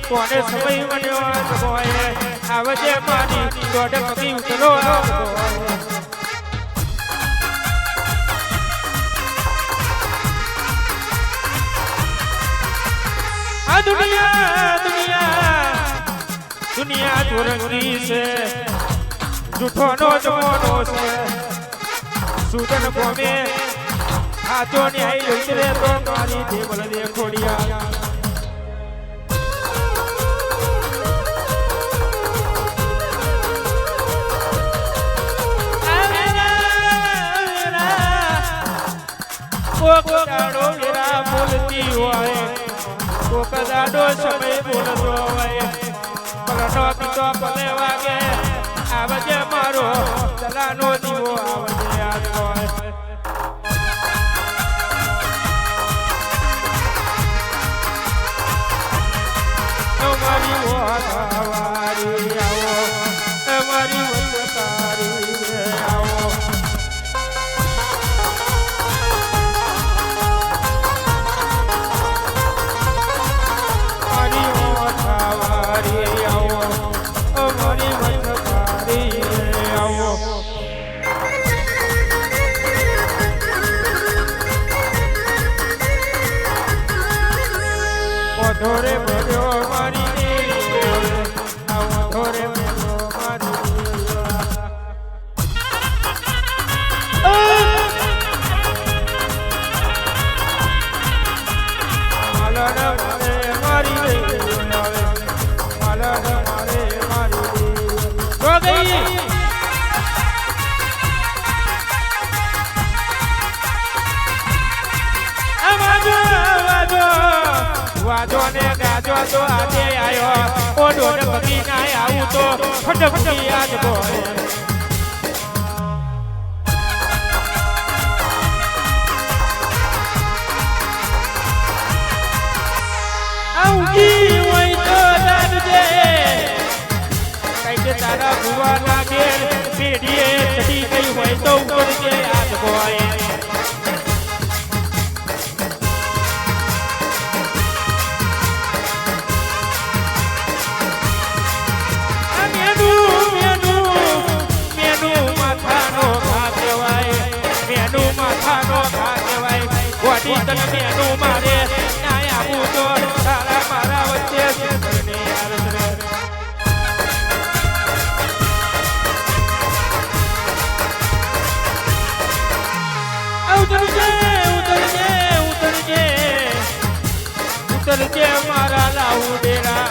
કોને સમય બન્યો હોય આવજે મારી દોઢ પગી ઉતરો આ દુનિયા દુરંગી છે જૂઠોનો જમાનો છે સુદન કોમે હાથો ન્યાય ઉતરે તો મારી દેવલ દે ખોડિયા કોક દાડો મેરા બોલતી હોય કોક દાડો સમય બોલતો હોય પલટો પીતો પલે વાગે આવજે મારો ચલાનો દીવો આવજે આજ હોય અમારી વારી આવો અમારી વંદતારી આવો ધોરે ભર્યો મારી આવો ધોરે ભર્યો મારી માલણ મારે મારી માલણ મારે મારી તો ગઈ વાજો ને ગાજો તો આજે આયો ઓ ડોડ બગી ના આવું તો ફટફટી આજ બોય આઉજી હોય તો દાદજે કઈ કે તારા ભુવા ના ઘેર પેડીએ ચડી ગઈ હોય તો ઉતરજે આજ બોય તન મેનું મારે ના આવું તો તારા મારા વચ્ચે સુંદરને ઉતરજે મારા લાવું ડેરા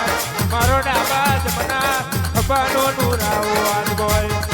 મારો ડાબા જમના ખબાનો નુરાવો આજ બોય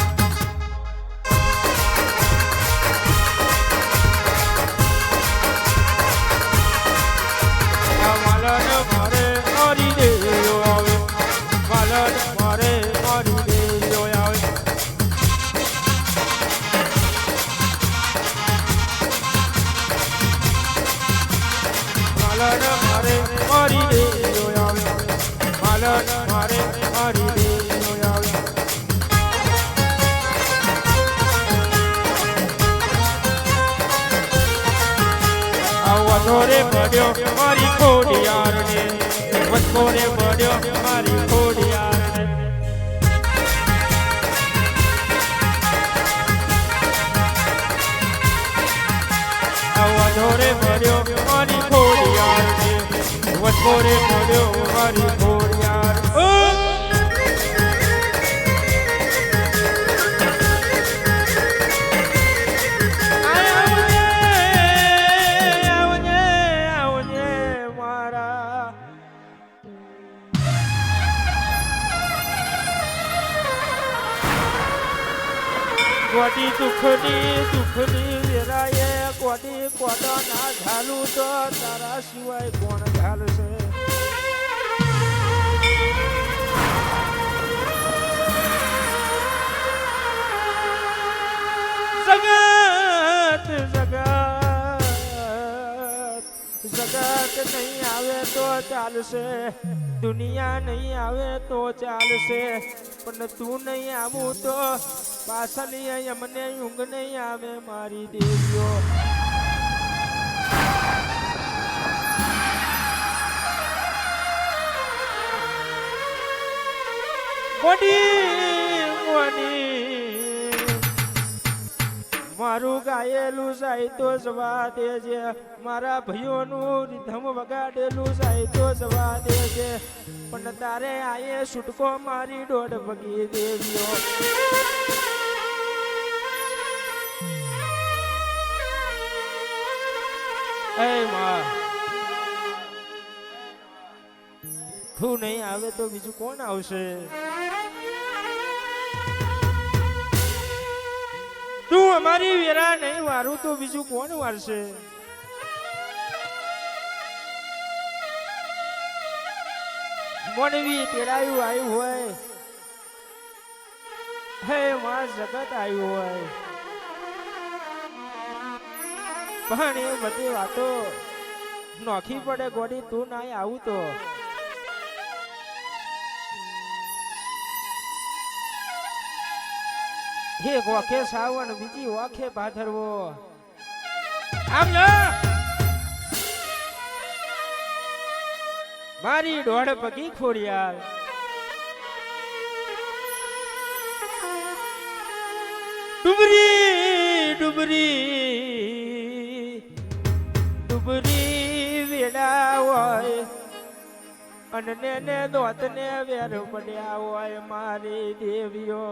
વચોરે પડ્યો મારી ખોડિયાર ને વચોરે પડ્યો મારી ખોડિયાર ને વચોરે પડ્યો મારી ખોડિયાર ને વચોરે પડ્યો મારી ખોડિયાર કોડી દુખની વેરાએ કોડી કોડો ના ઝાલું તો તારા સિવાય કોણ ઝાલશે જગત નહીં આવે તો ચાલશે દુનિયા નહીં આવે તો ચાલશે પણ તું નહીં આવું તો પાછળની અમને ઊંઘ નહીં આવે મારી દેવીઓ મોડી મારું ગાયેલું સાહિત્ય જવા દેજે મારા ભાઈઓનું રીધમ વગાડેલું સાહિત્ય જવા દેજે પણ તારે આયે છૂટકો મારી દોઢ ભગી દેવીઓ એ માં તું નહીં આવે તો બીજું કોણ આવશે તું અમારી વેરા નહીં વારું તો બીજું કોણ વારશે મોનવી તેડાયું આવ્યું હોય હે માં જગત આવ્યું હોય પણ એ બધી વાતો નોખી પડે ગોડી તું ના આવું તો એક વાખે સાવણ બીજી વાખે ભાદરવો આમ મારી દોઢ પગી ખોડિયાર ડુબરી ડુબરી ડુબરી વેડા હોય અને ને દોત ને વેર પડ્યા હોય મારી દેવીઓ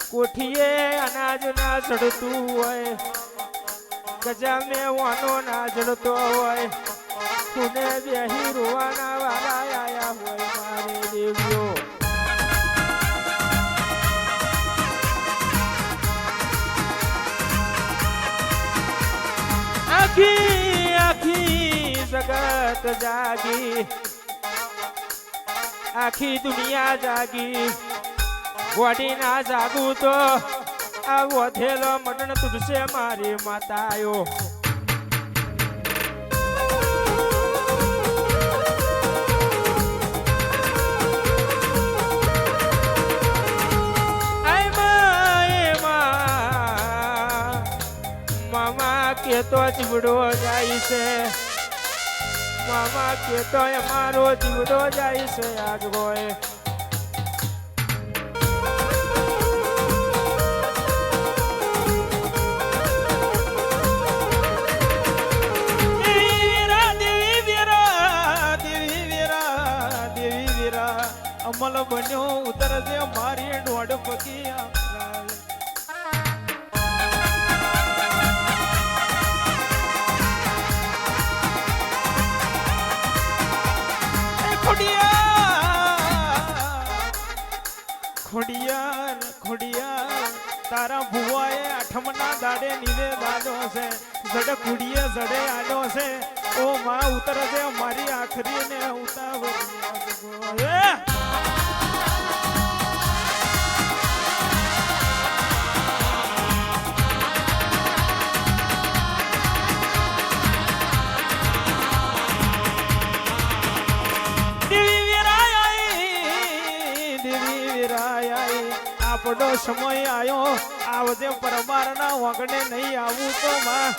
કોઠીએ અનાજ ના ચડતું હોય ગજા મેં વાનો ના ચડતો હોય ખૂને બેહી રોવાના વાળા આયા હોય મારે દેવ્યો આખી આખી જગત જાગી આખી દુનિયા જાગી ગોડી ના જાગું તો આ વધેલો મટન તુડશે મારી માતાયો મામા કેતો જીવડો જાય છે મામા કેતો મારો જીવડો જાય છે આગોય અમલ બન્યો ઉતર દે મારી દોઢ પગી ખોડિયાર ખોડિયાર તારા ભુવાએ આઠમના દાડે નીવે દાડો છે જડે કુડીએ જડે આડો છે ઓ માં ઉતર દે મારી આખરી ને ઉતાવળ આપડો સમય આયો આવજે પરમાર ના વગડે નહીં આવું તો માં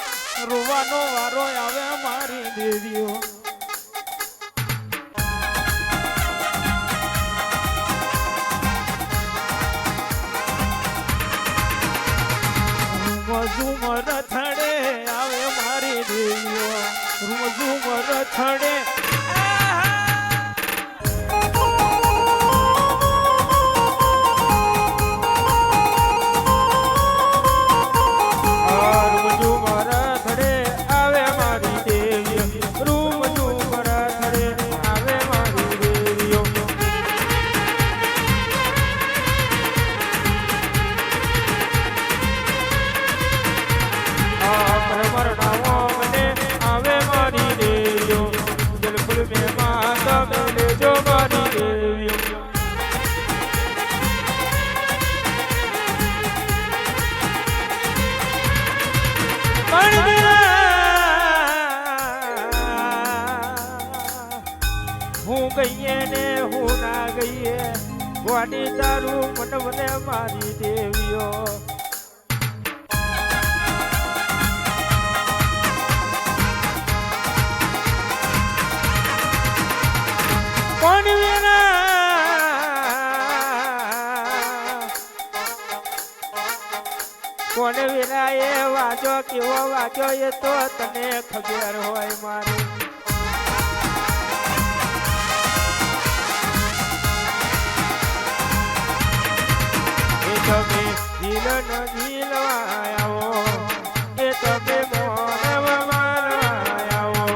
રોવાનો વારો આવે મારી દેવીઓ ઝુમર થડે આવે મારી દેવીઓ ઝુમર થડે આવે મારી દેવીઓ ગઈએ ગોડી તારું મંડપને મારી દેવીઓ કોણ વિના કોણ વિના એ વાજો કેવો વાજો એ તો તને ખબર હોય મારી તમે દિલ ન દિલવાયાઓ એ તમે મોન મારવાયાઓ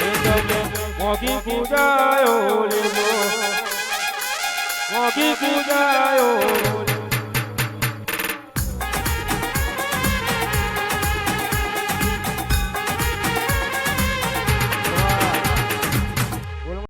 એ તમે મોગી પૂજાયો લેવો મોગી પૂજાયો